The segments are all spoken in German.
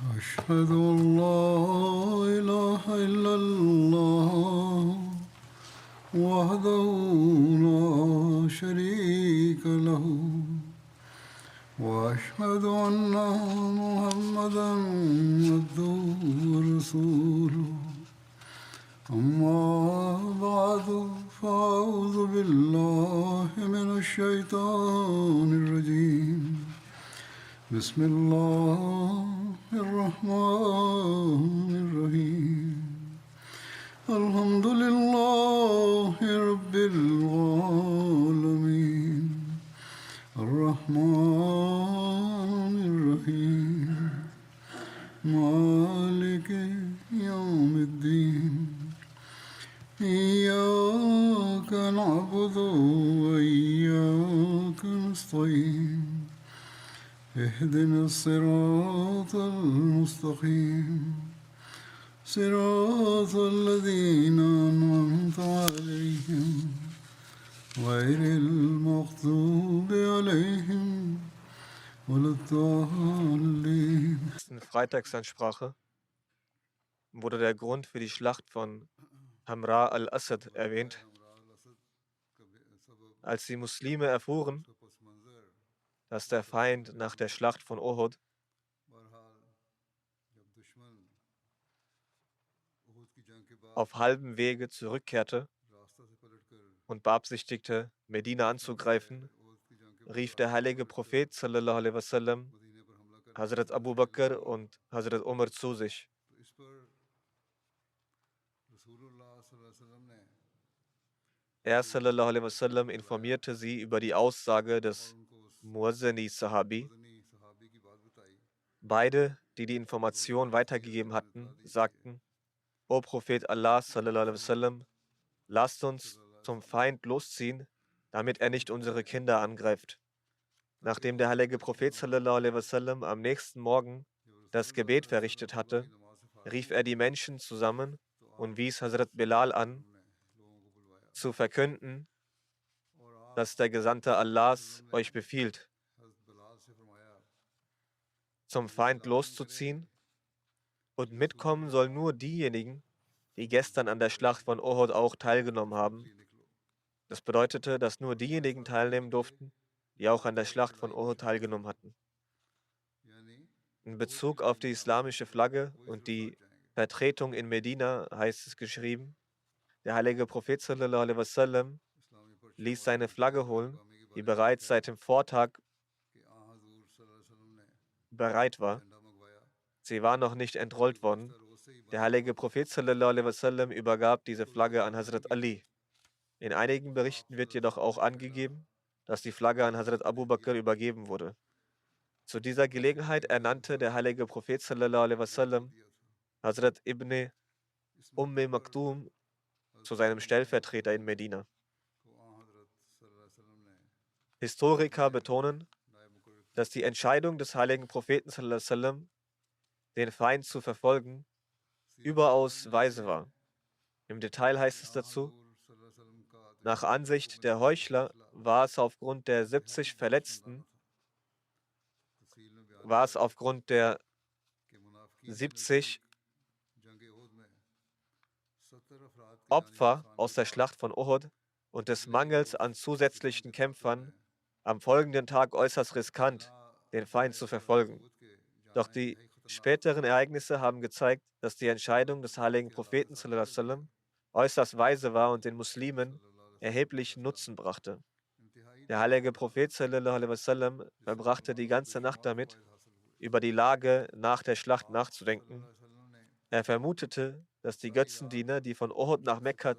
أشهد أن لا إله إلا الله وحده لا شريك له وأشهد أن محمدا عبده ورسوله أما بعد فأعوذ بالله من الشيطان الرجيم بسم الله الرحمن الرحيم الحمد لله رب العالمين الرحمن الرحيم مالك يوم الدين إياك نعبد وإياك نستعين اهدنا الصراط المستقيم صراط الذين أنعمت عليهم غير المغضوب عليهم ولا الضالين. Freitagsansprache wurde der Grund für die Schlacht von Hamra al-Assad erwähnt. Als die Muslime erfuhren, dass der Feind nach der Schlacht von Uhud auf halbem Wege zurückkehrte und beabsichtigte, Medina anzugreifen, rief der heilige Prophet sallallahu alaihi wasallam Hazrat Abu Bakr und Hazrat Umar zu sich. Er sallallahu alaihi wasallam informierte sie über die Aussage des Muazzini Sahabi. Beide, die die Information weitergegeben hatten, sagten: O Prophet Allah sallallahu alaihi wasallam, lasst uns zum Feind losziehen, damit er nicht unsere Kinder angreift. Nachdem der heilige Prophet sallallahu alaihi wasallam am nächsten Morgen das Gebet verrichtet hatte, rief er die Menschen zusammen und wies Hazrat Bilal an, zu verkünden, dass der Gesandte Allahs euch befiehlt, zum Feind loszuziehen, und mitkommen sollen nur diejenigen, die gestern an der Schlacht von Uhud auch teilgenommen haben. Das bedeutete, dass nur diejenigen teilnehmen durften, die auch an der Schlacht von Uhud teilgenommen hatten. In Bezug auf die islamische Flagge und die Vertretung in Medina heißt es geschrieben: Der heilige Prophet sallallahu alaihi wasallam ließ seine Flagge holen, die bereits seit dem Vortag bereit war. Sie war noch nicht entrollt worden. Der heilige Prophet sallallahu alaihi wasallam übergab diese Flagge an Hazrat Ali. In einigen Berichten wird jedoch auch angegeben, dass die Flagge an Hazrat Abu Bakr übergeben wurde. Zu dieser Gelegenheit ernannte der heilige Prophet sallallahu alaihi wasallam Hazrat ibn Maktum zu seinem Stellvertreter in Medina. Historiker betonen, dass die Entscheidung des heiligen Propheten sallallahu alaihi wasallam, den Feind zu verfolgen, überaus weise war. Im Detail heißt es dazu: Nach Ansicht der Heuchler war es aufgrund der 70 Verletzten, war es aufgrund der 70 Opfer aus der Schlacht von Uhud und des Mangels an zusätzlichen Kämpfern am folgenden Tag äußerst riskant, den Feind zu verfolgen. Doch die späteren Ereignisse haben gezeigt, dass die Entscheidung des heiligen Propheten sallallahu alaihi wasallam äußerst weise war und den Muslimen erheblichen Nutzen brachte. Der heilige Prophet sallallahu alaihi wasallam verbrachte die ganze Nacht damit, über die Lage nach der Schlacht nachzudenken. Er vermutete, dass die Götzendiener, die von Uhud nach Mekka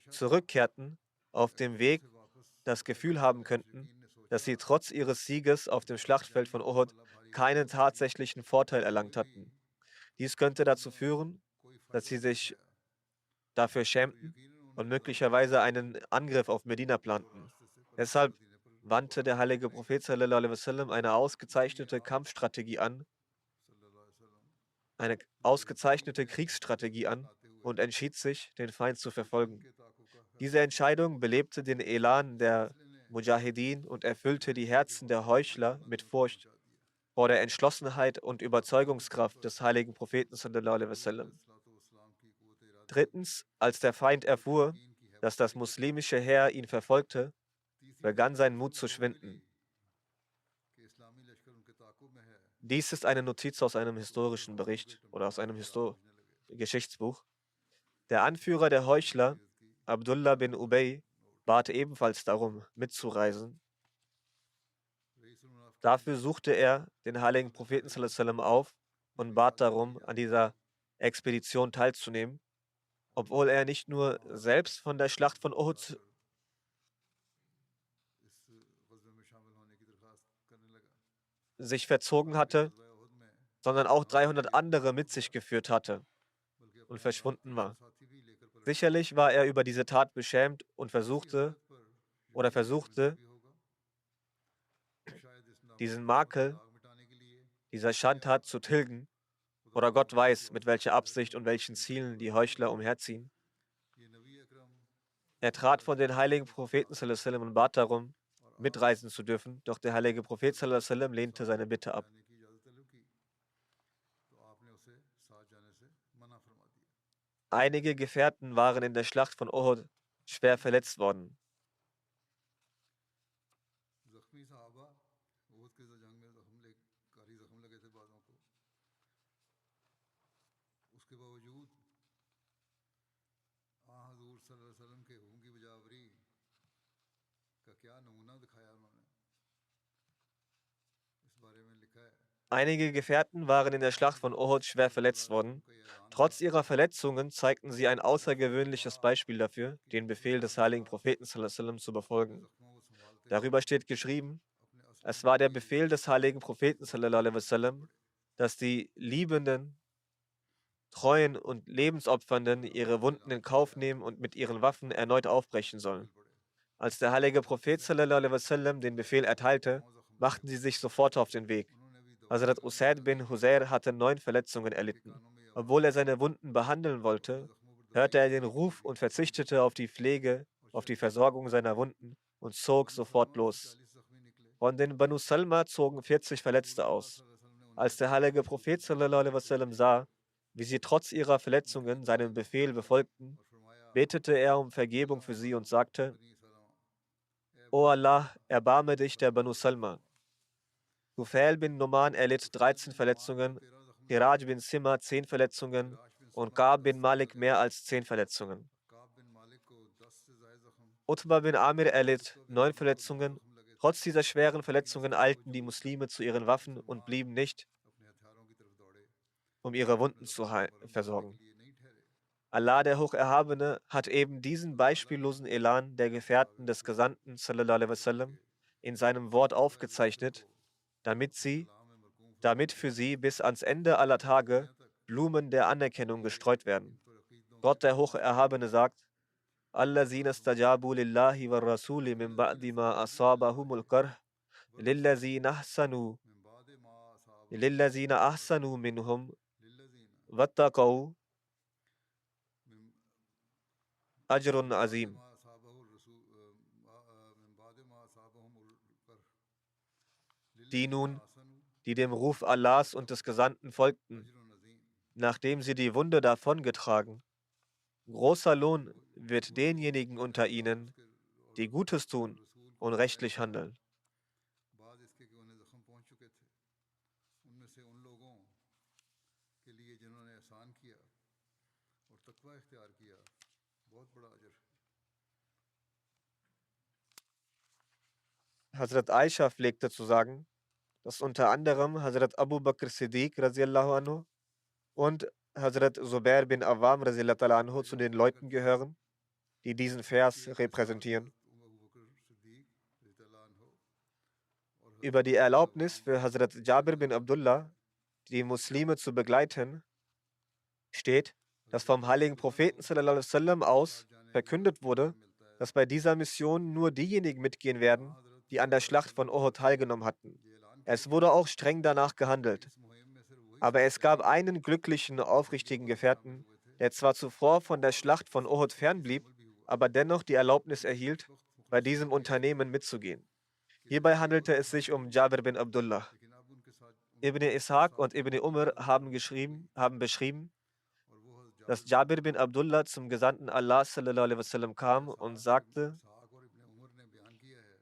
zurückkehrten, auf dem Weg das Gefühl haben könnten, dass sie trotz ihres Sieges auf dem Schlachtfeld von Uhud keinen tatsächlichen Vorteil erlangt hatten. Dies könnte dazu führen, dass sie sich dafür schämten und möglicherweise einen Angriff auf Medina planten. Deshalb wandte der heilige Prophet sallallahu alaihi wasallam eine ausgezeichnete Kampfstrategie an, eine ausgezeichnete Kriegsstrategie an und entschied sich, den Feind zu verfolgen. Diese Entscheidung belebte den Elan der Mujahedin und erfüllte die Herzen der Heuchler mit Furcht vor der Entschlossenheit und Überzeugungskraft des heiligen Propheten sallallahu alaihi wasallam. Drittens, als der Feind erfuhr, dass das muslimische Heer ihn verfolgte, begann sein Mut zu schwinden. Dies ist eine Notiz aus einem historischen Bericht oder aus einem Geschichtsbuch. Der Anführer der Heuchler, Abdullah bin Ubay, bat ebenfalls darum, mitzureisen. Dafür suchte er den heiligen Propheten sallallahu alaihi wasallam auf und bat darum, an dieser Expedition teilzunehmen, obwohl er nicht nur selbst von der Schlacht von Uhud sich verzogen hatte, sondern auch 300 andere mit sich geführt hatte und verschwunden war. Sicherlich war er über diese Tat beschämt und versuchte, diesen Makel, dieser Schandtat zu tilgen, oder Gott weiß, mit welcher Absicht und welchen Zielen die Heuchler umherziehen. Er trat vor den heiligen Propheten sallallahu alaihi wasallam und bat darum, mitreisen zu dürfen, doch der heilige Prophet sallallahu alaihi wasallam lehnte seine Bitte ab. Einige Gefährten waren in der Schlacht von Uhud schwer verletzt worden. Einige Gefährten waren in der Schlacht von Uhud schwer verletzt worden. Trotz ihrer Verletzungen zeigten sie ein außergewöhnliches Beispiel dafür, den Befehl des heiligen Propheten sallallahu alaihi wasallam zu befolgen. Darüber steht geschrieben, es war der Befehl des heiligen Propheten sallallahu alaihi wasallam, dass die Liebenden, Treuen und Lebensopfernden ihre Wunden in Kauf nehmen und mit ihren Waffen erneut aufbrechen sollen. Als der heilige Prophet sallallahu alaihi wasallam den Befehl erteilte, machten sie sich sofort auf den Weg. Hazrat Usaid bin Husair hatte 9 Verletzungen erlitten. Obwohl er seine Wunden behandeln wollte, hörte er den Ruf und verzichtete auf die Pflege, auf die Versorgung seiner Wunden und zog sofort los. Von den Banu Salma zogen 40 Verletzte aus. Als der heilige Prophet sallallahu alaihi wasallam sah, wie sie trotz ihrer Verletzungen seinen Befehl befolgten, betete er um Vergebung für sie und sagte: O Allah, erbarme dich der Banu Salma. Tufail bin Numan erlitt 13 Verletzungen, Hiraj bin Simma 10 Verletzungen und Ka'b bin Malik mehr als 10 Verletzungen. Utba bin Amir erlitt 9 Verletzungen. Trotz dieser schweren Verletzungen eilten die Muslime zu ihren Waffen und blieben nicht, um ihre Wunden zu versorgen. Allah, der Hocherhabene, hat eben diesen beispiellosen Elan der Gefährten des Gesandten sallallahu alaihi wasallam in seinem Wort aufgezeichnet, damit für sie bis ans Ende aller Tage Blumen der Anerkennung gestreut werden. Gott, der Hocherhabene, sagt: Allazina stajabu lillahi wa rasuli min ba'di ma asabahumul qarh lillazina ahsanu minhum wattaqau ajrun azim. Die dem Ruf Allahs und des Gesandten folgten, nachdem sie die Wunde davongetragen. Großer Lohn wird denjenigen unter ihnen, die Gutes tun und rechtlich handeln. Hazrat Aisha pflegte zu sagen, dass unter anderem Hazrat Abu Bakr Siddiq radiallahu anhu und Hazrat Zubair bin Awam radiallahu anhu zu den Leuten gehören, die diesen Vers repräsentieren. Über die Erlaubnis für Hazrat Jabir bin Abdullah, die Muslime zu begleiten, steht, dass vom heiligen Propheten sallallahu alaihi wasallam aus verkündet wurde, dass bei dieser Mission nur diejenigen mitgehen werden, die an der Schlacht von Uhud teilgenommen hatten. Es wurde auch streng danach gehandelt. Aber es gab einen glücklichen, aufrichtigen Gefährten, der zwar zuvor von der Schlacht von Uhud fernblieb, aber dennoch die Erlaubnis erhielt, bei diesem Unternehmen mitzugehen. Hierbei handelte es sich um Jabir bin Abdullah. Ibn Ishaq und Ibn Umar haben beschrieben, dass Jabir bin Abdullah zum Gesandten Allah sallallahu alaihi wasallam kam und sagte: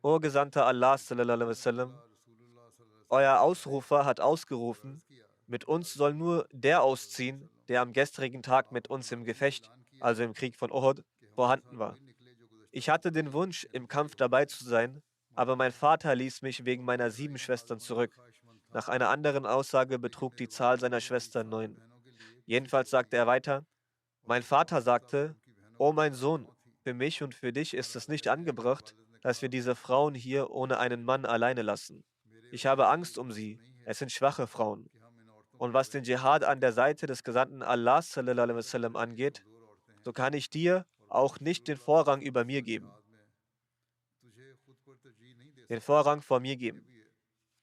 O Gesandter Allah sallallahu alaihi wasallam, euer Ausrufer hat ausgerufen, mit uns soll nur der ausziehen, der am gestrigen Tag mit uns im Gefecht, also im Krieg von Uhud, vorhanden war. Ich hatte den Wunsch, im Kampf dabei zu sein, aber mein Vater ließ mich wegen meiner 7 Schwestern zurück. Nach einer anderen Aussage betrug die Zahl seiner Schwestern 9. Jedenfalls sagte er weiter: Mein Vater sagte: O mein Sohn, für mich und für dich ist es nicht angebracht, dass wir diese Frauen hier ohne einen Mann alleine lassen. Ich habe Angst um sie. Es sind schwache Frauen. Und was den Dschihad an der Seite des Gesandten Allah sallallahu alaihi wasallam angeht, so kann ich dir auch nicht den Vorrang über mir geben, den Vorrang vor mir geben.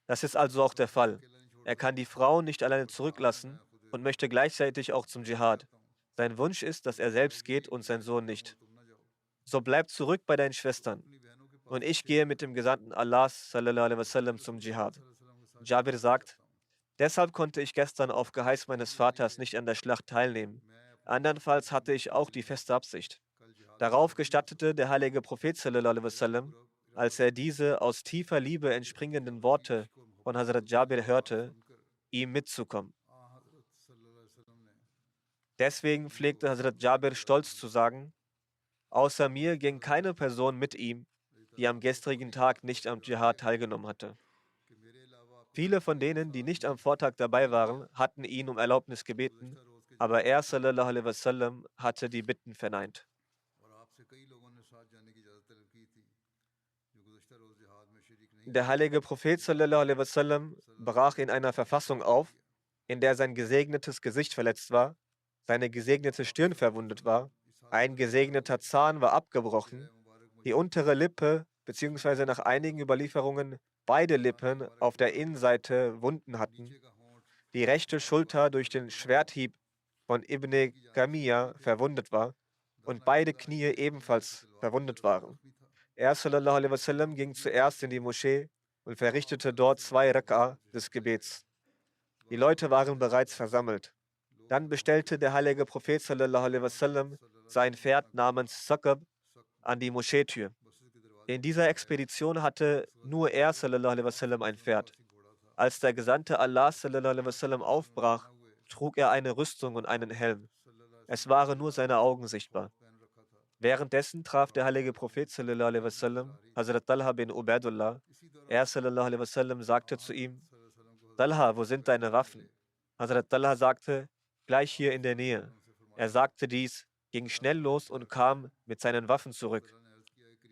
Das ist also auch der Fall. Er kann die Frauen nicht alleine zurücklassen und möchte gleichzeitig auch zum Dschihad. Sein Wunsch ist, dass er selbst geht und sein Sohn nicht. So bleib zurück bei deinen Schwestern. Und ich gehe mit dem Gesandten Allahs sallallahu alaihi wasallam zum Dschihad. Jabir sagt: Deshalb konnte ich gestern auf Geheiß meines Vaters nicht an der Schlacht teilnehmen. Andernfalls hatte ich auch die feste Absicht. Darauf gestattete der heilige Prophet sallallahu alaihi wasallam, als er diese aus tiefer Liebe entspringenden Worte von Hazrat Jabir hörte, ihm mitzukommen. Deswegen pflegte Hazrat Jabir stolz zu sagen: Außer mir ging keine Person mit ihm, die am gestrigen Tag nicht am Dschihad teilgenommen hatte. Viele von denen, die nicht am Vortag dabei waren, hatten ihn um Erlaubnis gebeten, aber er sallallahu alaihi wasallam hatte die Bitten verneint. Der heilige Prophet sallallahu alaihi wasallam brach in einer Verfassung auf, in der sein gesegnetes Gesicht verletzt war, seine gesegnete Stirn verwundet war, ein gesegneter Zahn war abgebrochen, die untere Lippe bzw. nach einigen Überlieferungen beide Lippen auf der Innenseite Wunden hatten, die rechte Schulter durch den Schwerthieb von Ibn Qamiya verwundet war und beide Knie ebenfalls verwundet waren. Er sallallahu alaihi wasallam ging zuerst in die Moschee und verrichtete dort 2 Rak'a des Gebets. Die Leute waren bereits versammelt. Dann bestellte der heilige Prophet sallallahu alaihi wasallam sein Pferd namens Saqab an die Moscheetür. In dieser Expedition hatte nur er sallallahu alaihi wasallam ein Pferd. Als der Gesandte Allah sallallahu alaihi wasallam aufbrach, trug er eine Rüstung und einen Helm. Es waren nur seine Augen sichtbar. Währenddessen traf der heilige Prophet sallallahu alaihi wasallam Hazrat Talha bin Ubaidullah. Er sallallahu alaihi wasallam sagte zu ihm: Talha, wo sind deine Waffen? Hazrat Talha sagte: Gleich hier in der Nähe. Er sagte dies, ging schnell los und kam mit seinen Waffen zurück.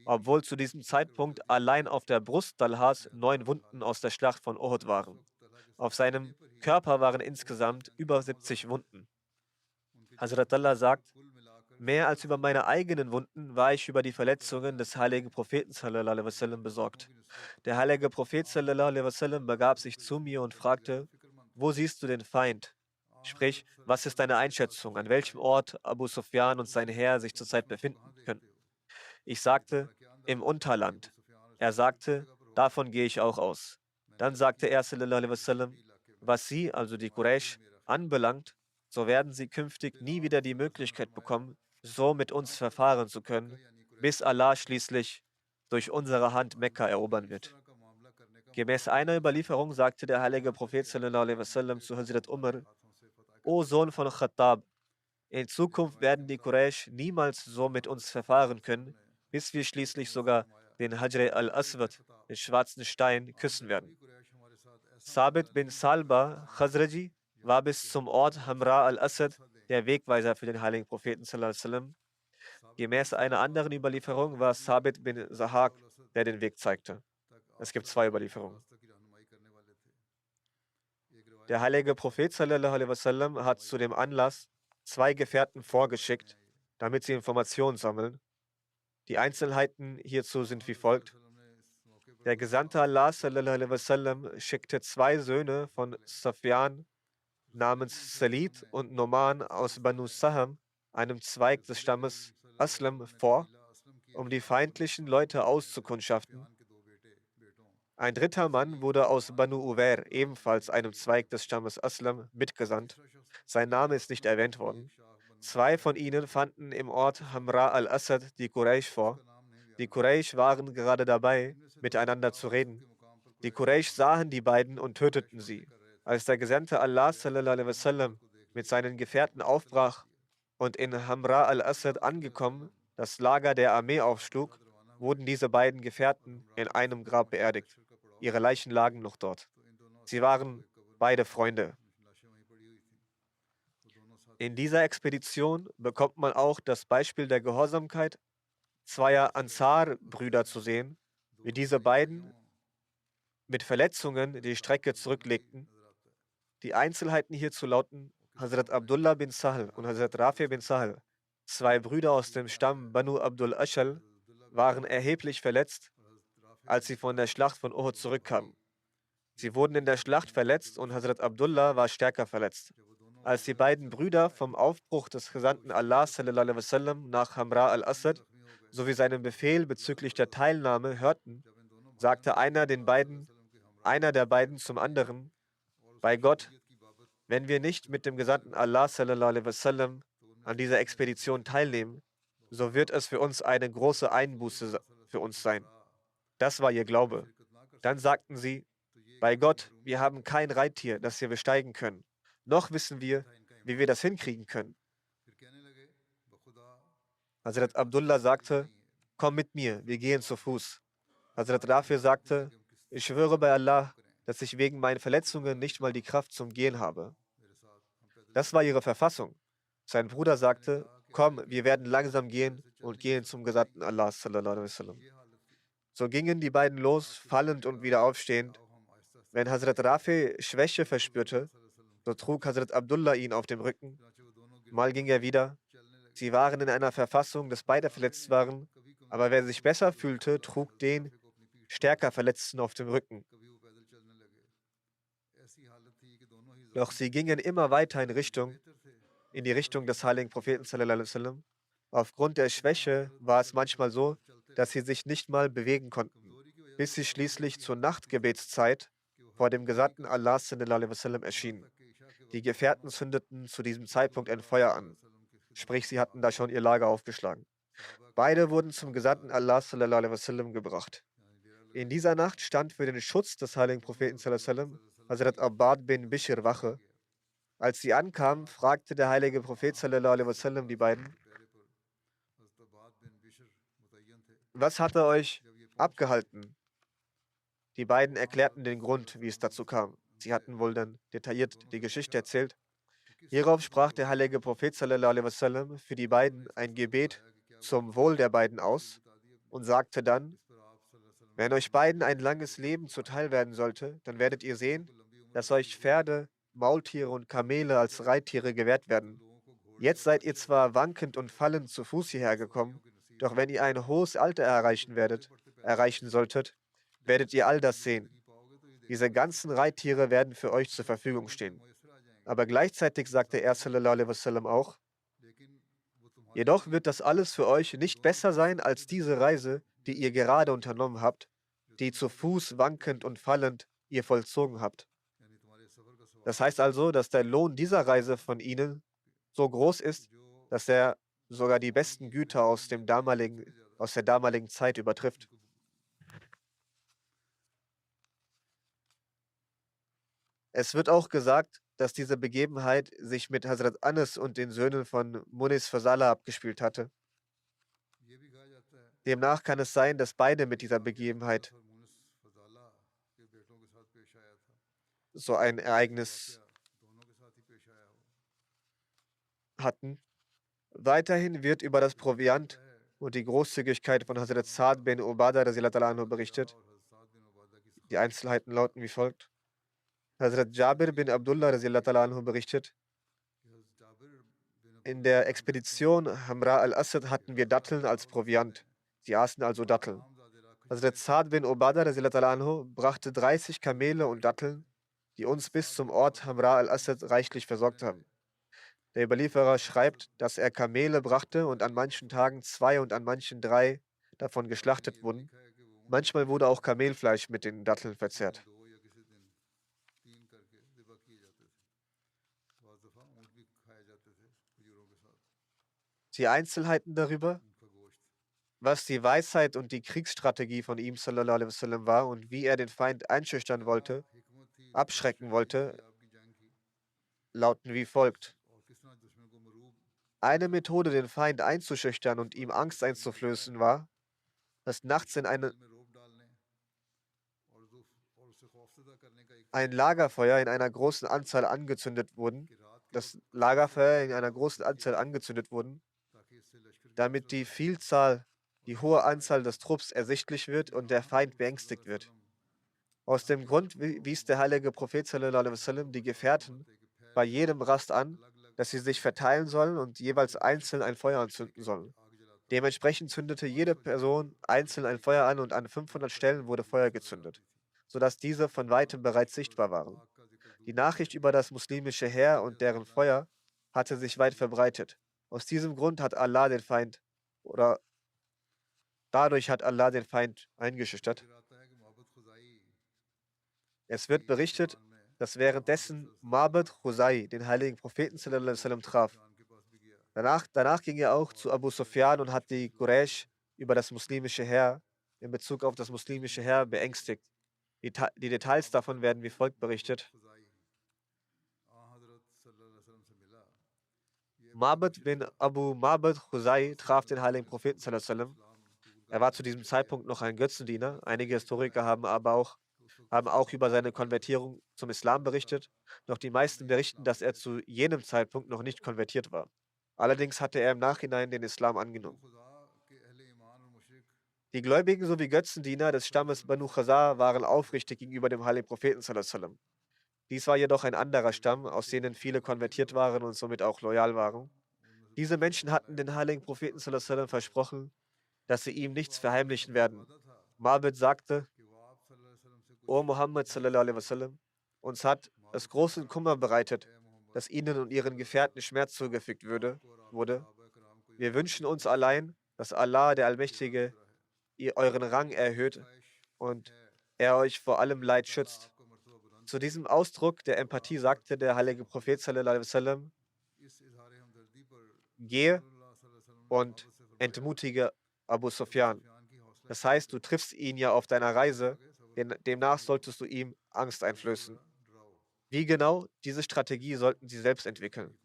Obwohl zu diesem Zeitpunkt allein auf der Brust Talhas 9 Wunden aus der Schlacht von Uhud waren. Auf seinem Körper waren insgesamt über 70 Wunden. Hazrat Talha sagt: Mehr als über meine eigenen Wunden war ich über die Verletzungen des heiligen Propheten sallallahu alaihi wasallam besorgt. Der heilige Prophet sallallahu alaihi wasallam begab sich zu mir und fragte: Wo siehst du den Feind? Sprich, was ist deine Einschätzung, an welchem Ort Abu Sufyan und sein Heer sich zurzeit befinden könnten? Ich sagte: Im Unterland. Er sagte: Davon gehe ich auch aus. Dann sagte er sallallahu alaihi wasallam: Was sie, also die Quraysh, anbelangt, so werden sie künftig nie wieder die Möglichkeit bekommen, so mit uns verfahren zu können, bis Allah schließlich durch unsere Hand Mekka erobern wird. Gemäß einer Überlieferung sagte der heilige Prophet sallallahu alaihi wasallam zu Hazrat Umar: O Sohn von Khattab, in Zukunft werden die Quraysh niemals so mit uns verfahren können, bis wir schließlich sogar den Hajr al-Aswad, den schwarzen Stein, küssen werden. Sabit bin Salba Khazraji war bis zum Ort Hamra al-Asad der Wegweiser für den heiligen Propheten sallallahu alaihi wasallam. Gemäß einer anderen Überlieferung war Sabit bin Zahak, der den Weg zeigte. Es gibt 2 Überlieferungen. Der heilige Prophet sallallahu alaihi wasallam hat zu dem Anlass 2 Gefährten vorgeschickt, damit sie Informationen sammeln. Die Einzelheiten hierzu sind wie folgt. Der Gesandte Allah sallallahu alaihi wasallam schickte 2 Söhne von Safyan namens Salid und Noman aus Banu Saham, einem Zweig des Stammes Aslam, vor, um die feindlichen Leute auszukundschaften. Ein dritter Mann wurde aus Banu Uwair, ebenfalls einem Zweig des Stammes Aslam, mitgesandt. Sein Name ist nicht erwähnt worden. Zwei von ihnen fanden im Ort Hamra al-Assad die Quraysh vor. Die Quraysh waren gerade dabei, miteinander zu reden. Die Quraysh sahen die beiden und töteten sie. Als der Gesandte Allah sallallahu alaihi wasallam mit seinen Gefährten aufbrach und in Hamra al-Assad angekommen, das Lager der Armee aufschlug, wurden diese beiden Gefährten in einem Grab beerdigt. Ihre Leichen lagen noch dort. Sie waren beide Freunde. In dieser Expedition bekommt man auch das Beispiel der Gehorsamkeit zweier Ansar-Brüder zu sehen, wie diese beiden mit Verletzungen die Strecke zurücklegten. Die Einzelheiten hierzu lauten: Hazrat Abdullah bin Sahl und Hazrat Rafi bin Sahl, zwei Brüder aus dem Stamm Banu Abdul Ashal, waren erheblich verletzt, als sie von der Schlacht von Uhud zurückkamen. Sie wurden in der Schlacht verletzt und Hazrat Abdullah war stärker verletzt. Als die beiden Brüder vom Aufbruch des Gesandten Allah sallallahu alaihi wasallam nach Hamra al-Assad sowie seinen Befehl bezüglich der Teilnahme hörten, sagte einer der beiden zum anderen: Bei Gott, wenn wir nicht mit dem Gesandten Allah sallallahu alaihi wasallam an dieser Expedition teilnehmen, so wird es für uns eine große Einbuße für uns sein. Das war ihr Glaube. Dann sagten sie: Bei Gott, wir haben kein Reittier, das wir besteigen können. Noch wissen wir, wie wir das hinkriegen können. Hazrat Abdullah sagte: Komm mit mir, wir gehen zu Fuß. Hazrat Rafi sagte: Ich schwöre bei Allah, dass ich wegen meinen Verletzungen nicht mal die Kraft zum Gehen habe. Das war ihre Verfassung. Sein Bruder sagte: Komm, wir werden langsam gehen und gehen zum Gesandten Allah sallallahu alaihi wasallam. So gingen die beiden los, fallend und wieder aufstehend. Wenn Hazrat Rafi Schwäche verspürte, so trug Hazrat Abdullah ihn auf dem Rücken. Mal ging er wieder. Sie waren in einer Verfassung, dass beide verletzt waren, aber wer sich besser fühlte, trug den stärker Verletzten auf dem Rücken. Doch sie gingen immer weiter in die Richtung des heiligen Propheten sallallahu alaihi wasallam. Aufgrund der Schwäche war es manchmal so, dass sie sich nicht mal bewegen konnten, bis sie schließlich zur Nachtgebetszeit vor dem Gesandten Allah sallallahu alaihi wasallam erschienen. Die Gefährten zündeten zu diesem Zeitpunkt ein Feuer an, sprich sie hatten da schon ihr Lager aufgeschlagen. Beide wurden zum Gesandten Allah sallallahu alaihi wasallam gebracht. In dieser Nacht stand für den Schutz des heiligen Propheten sallallahu alaihi wasallam Hazrat Abbad bin Bishr Wache. Als sie ankamen, fragte der heilige Prophet sallallahu alaihi wasallam die beiden: Was hatte euch abgehalten? Die beiden erklärten den Grund, wie es dazu kam. Sie hatten wohl dann detailliert die Geschichte erzählt. Hierauf sprach der heilige Prophet sallallahu alaihi wasallam für die beiden ein Gebet zum Wohl der beiden aus und sagte dann: Wenn euch beiden ein langes Leben zuteil werden sollte, dann werdet ihr sehen, dass euch Pferde, Maultiere und Kamele als Reittiere gewährt werden. Jetzt seid ihr zwar wankend und fallend zu Fuß hierher gekommen, doch wenn ihr ein hohes Alter erreichen solltet, werdet ihr all das sehen. Diese ganzen Reittiere werden für euch zur Verfügung stehen. Aber gleichzeitig sagte er sallallahu alaihi wasallam auch: Jedoch wird das alles für euch nicht besser sein als diese Reise, die ihr gerade unternommen habt, die zu Fuß wankend und fallend ihr vollzogen habt. Das heißt also, dass der Lohn dieser Reise von ihnen so groß ist, dass er sogar die besten Güter aus der damaligen Zeit übertrifft. Es wird auch gesagt, dass diese Begebenheit sich mit Hazrat Anas und den Söhnen von Munis Fasala abgespielt hatte. Demnach kann es sein, dass beide mit dieser Begebenheit so ein Ereignis hatten. Weiterhin wird über das Proviant und die Großzügigkeit von Hazrat Sa'd bin Ubadah radhiyallahu anhu berichtet. Die Einzelheiten lauten wie folgt. Hazrat Jabir bin Abdullah radhiyallahu anhu berichtet: In der Expedition Hamra al-Assad hatten wir Datteln als Proviant. Sie aßen also Datteln. Hazrat Sa'd bin Ubadah radhiyallahu anhu brachte 30 Kamele und Datteln, die uns bis zum Ort Hamra al-Assad reichlich versorgt haben. Der Überlieferer schreibt, dass er Kamele brachte und an manchen Tagen 2 und an manchen 3 davon geschlachtet wurden. Manchmal wurde auch Kamelfleisch mit den Datteln verzehrt. Die Einzelheiten darüber, was die Weisheit und die Kriegsstrategie von ihm sallallahu alaihi wasallam war und wie er den Feind einschüchtern wollte, abschrecken wollte, lauten wie folgt. Eine Methode, den Feind einzuschüchtern und ihm Angst einzuflößen, war, dass nachts ein Lagerfeuer in einer großen Anzahl angezündet wurden, das Lagerfeuer in einer großen Anzahl angezündet wurden, damit die hohe Anzahl des Trupps ersichtlich wird und der Feind beängstigt wird. Aus dem Grund wies der heilige Prophet sallallahu alaihi wasallam die Gefährten bei jedem Rast an, dass sie sich verteilen sollen und jeweils einzeln ein Feuer anzünden sollen. Dementsprechend zündete jede Person einzeln ein Feuer an und an 500 Stellen wurde Feuer gezündet, sodass diese von weitem bereits sichtbar waren. Die Nachricht über das muslimische Heer und deren Feuer hatte sich weit verbreitet. Aus diesem Grund hat Allah den Feind oder dadurch hat Allah den Feind eingeschüchtert. Es wird berichtet, dass währenddessen Ma'bad Khuzai den heiligen Propheten sallallahu alaihi wasallam traf. Danach ging er auch zu Abu Sufyan und hat die Quraysh über das muslimische Heer in Bezug auf das muslimische Heer beängstigt. Die Details davon werden wie folgt berichtet. Ma'bad bin Abu Ma'bad Khuzai traf den heiligen Propheten sallallahu alaihi wasallam. Er war zu diesem Zeitpunkt noch ein Götzendiener. Einige Historiker haben auch über seine Konvertierung zum Islam berichtet, doch die meisten berichten, dass er zu jenem Zeitpunkt noch nicht konvertiert war. Allerdings hatte er im Nachhinein den Islam angenommen. Die Gläubigen sowie Götzendiener des Stammes Banu Khazar waren aufrichtig gegenüber dem heiligen Propheten sallallahu alaihi wasallam. Dies war jedoch ein anderer Stamm, aus denen viele konvertiert waren und somit auch loyal waren. Diese Menschen hatten den heiligen Propheten sallallahu alaihi wasallam versprochen, dass sie ihm nichts verheimlichen werden. Ma'bad sagte: O Muhammad sallallahu alaihi wasallam, uns hat es großen Kummer bereitet, dass ihnen und ihren Gefährten Schmerz zugefügt wurde. Wir wünschen uns allein, dass Allah, der Allmächtige, ihr euren Rang erhöht und er euch vor allem Leid schützt. Zu diesem Ausdruck der Empathie sagte der heilige Prophet sallallahu alaihi wasallam: Gehe und entmutige Abu Sufyan. Das heißt, du triffst ihn ja auf deiner Reise, demnach solltest du ihm Angst einflößen. Wie genau, diese Strategie sollten sie selbst entwickeln.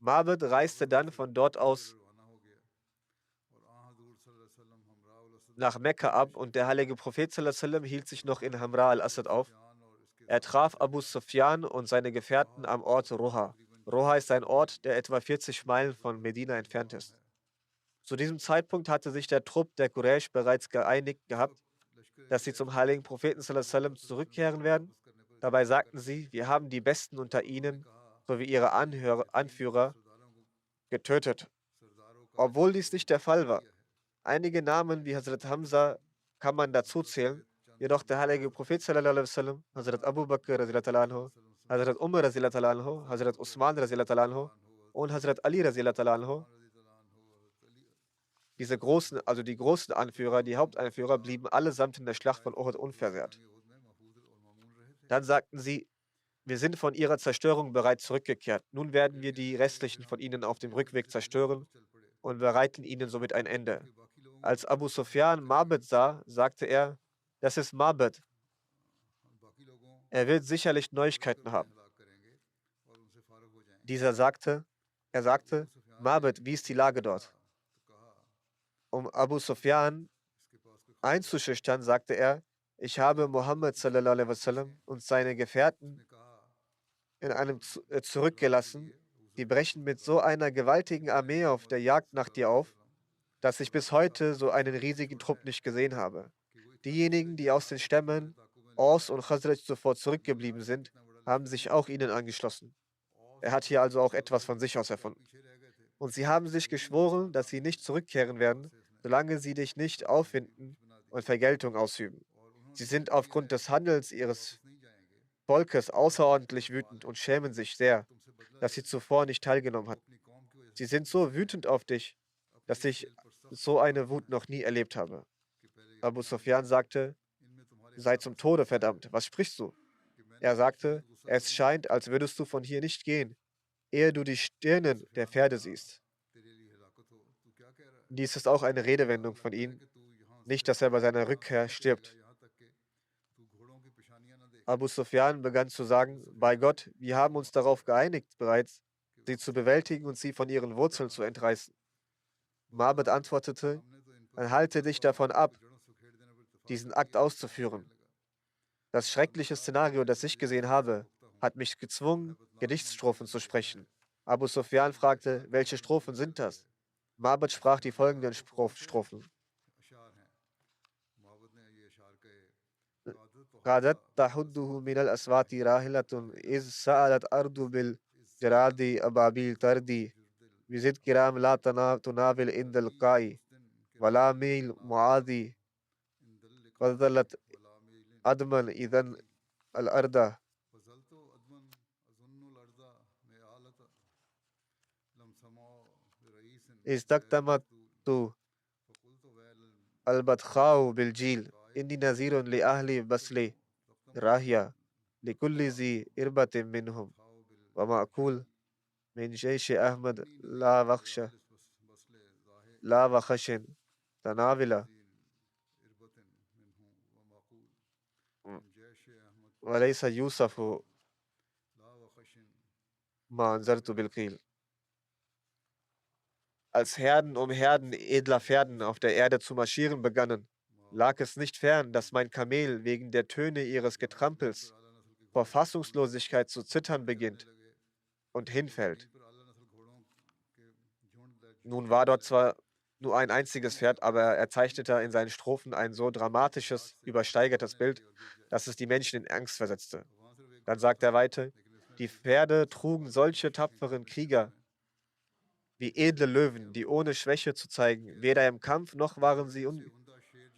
Ma'bad reiste dann von dort aus nach Mekka ab und der heilige Prophet sallallahu alaihi wasallam hielt sich noch in Hamra al-Asad auf. Er traf Abu Sufyan und seine Gefährten am Ort Roha. Roha ist ein Ort, der etwa 40 Meilen von Medina entfernt ist. Zu diesem Zeitpunkt hatte sich der Trupp der Quraysh bereits geeinigt gehabt, dass sie zum heiligen Propheten sallallahu alaihi wasallam zurückkehren werden. Dabei sagten sie, wir haben die Besten unter ihnen sowie ihre Anführer getötet. Obwohl dies nicht der Fall war. Einige Namen wie Hazrat Hamza kann man dazu zählen, jedoch der heilige Prophet sallallahu alaihi wasallam, Hazrat Abu Bakr radhiyallahu anhu, Hazrat Umar radhiyallahu anhu, Hazrat Usman radhiyallahu anhu und Hazrat Ali radhiyallahu anhu, die großen Anführer, die Hauptanführer, blieben allesamt in der Schlacht von Uhud unversehrt. Dann sagten sie, wir sind von ihrer Zerstörung bereits zurückgekehrt. Nun werden wir die restlichen von ihnen auf dem Rückweg zerstören und bereiten ihnen somit ein Ende. Als Abu Sufyan Ma'bad sah, sagte er, das ist Ma'bad. Er wird sicherlich Neuigkeiten haben. Er sagte, Ma'bad, wie ist die Lage dort? Um Abu Sufyan einzuschüchtern, sagte er, ich habe Muhammad sallallahu alaihi wasallam und seine Gefährten zurückgelassen. Die brechen mit so einer gewaltigen Armee auf der Jagd nach dir auf, dass ich bis heute so einen riesigen Trupp nicht gesehen habe. Diejenigen, die aus den Stämmen Aus und Khazraj zuvor zurückgeblieben sind, haben sich auch ihnen angeschlossen. Er hat hier also auch etwas von sich aus erfunden. Und sie haben sich geschworen, dass sie nicht zurückkehren werden, solange sie dich nicht auffinden und Vergeltung ausüben. Sie sind aufgrund des Handels ihres Volkes außerordentlich wütend und schämen sich sehr, dass sie zuvor nicht teilgenommen hatten. Sie sind so wütend auf dich, dass sich so eine Wut noch nie erlebt habe. Abu Sufyan sagte, sei zum Tode verdammt, was sprichst du? Er sagte, es scheint, als würdest du von hier nicht gehen, ehe du die Stirnen der Pferde siehst. Dies ist auch eine Redewendung von ihm, nicht, dass er bei seiner Rückkehr stirbt. Abu Sufyan begann zu sagen, bei Gott, wir haben uns darauf geeinigt bereits, sie zu bewältigen und sie von ihren Wurzeln zu entreißen. Mabed antwortete, dann halte dich davon ab, diesen Akt auszuführen. Das schreckliche Szenario, das ich gesehen habe, hat mich gezwungen, Gedichtsstrophen zu sprechen. Abu Sufyan fragte, welche Strophen sind das? Mabed sprach die folgenden Strophen. قادت تحده من الأصوات راحلة إذ سألت أرض بالجراد أبابيل تردي بزد كرام لا تناول عند القاء ولا ميل معادي وظلت أدما إذا الأرض استقدمت البتخاء بالجيل إني نذير لأهل بسل راهية لكل ذي إربة منهم ومأكول من جيش أحمد لا وخش تناول وليس يوسف ما أنذرت بالقيل. Als Herden um Herden edler Pferden auf der Erde zu marschieren begannen, lag es nicht fern, dass mein Kamel wegen der Töne ihres Getrampels vor Fassungslosigkeit zu zittern beginnt und hinfällt. Nun war dort zwar nur ein einziges Pferd, aber er zeichnete in seinen Strophen ein so dramatisches, übersteigertes Bild, dass es die Menschen in Angst versetzte. Dann sagt er weiter, die Pferde trugen solche tapferen Krieger wie edle Löwen, die ohne Schwäche zu zeigen, weder im Kampf noch waren sie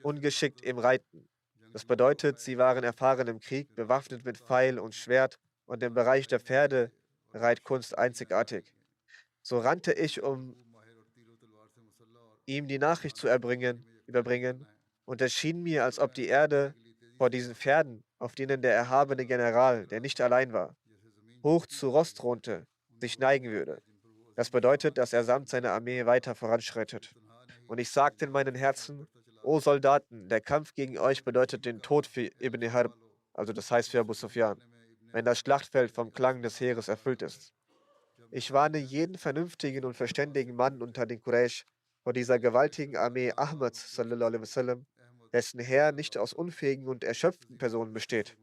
ungeschickt im Reiten. Das bedeutet, sie waren erfahren im Krieg, bewaffnet mit Pfeil und Schwert und im Bereich der Pferdereitkunst einzigartig. So rannte ich, um ihm die Nachricht zu überbringen, und es schien mir, als ob die Erde vor diesen Pferden, auf denen der erhabene General, der nicht allein war, hoch zu Rost thronte, sich neigen würde. Das bedeutet, dass er samt seiner Armee weiter voranschreitet. Und ich sagte in meinem Herzen, O Soldaten, der Kampf gegen euch bedeutet den Tod für Ibn Harb, also das heißt für Abu Sufyan, wenn das Schlachtfeld vom Klang des Heeres erfüllt ist. Ich warne jeden vernünftigen und verständigen Mann unter den Quraysh vor dieser gewaltigen Armee Ahmads, sallallahu alaihi wasallam, dessen Heer nicht aus unfähigen und erschöpften Personen besteht.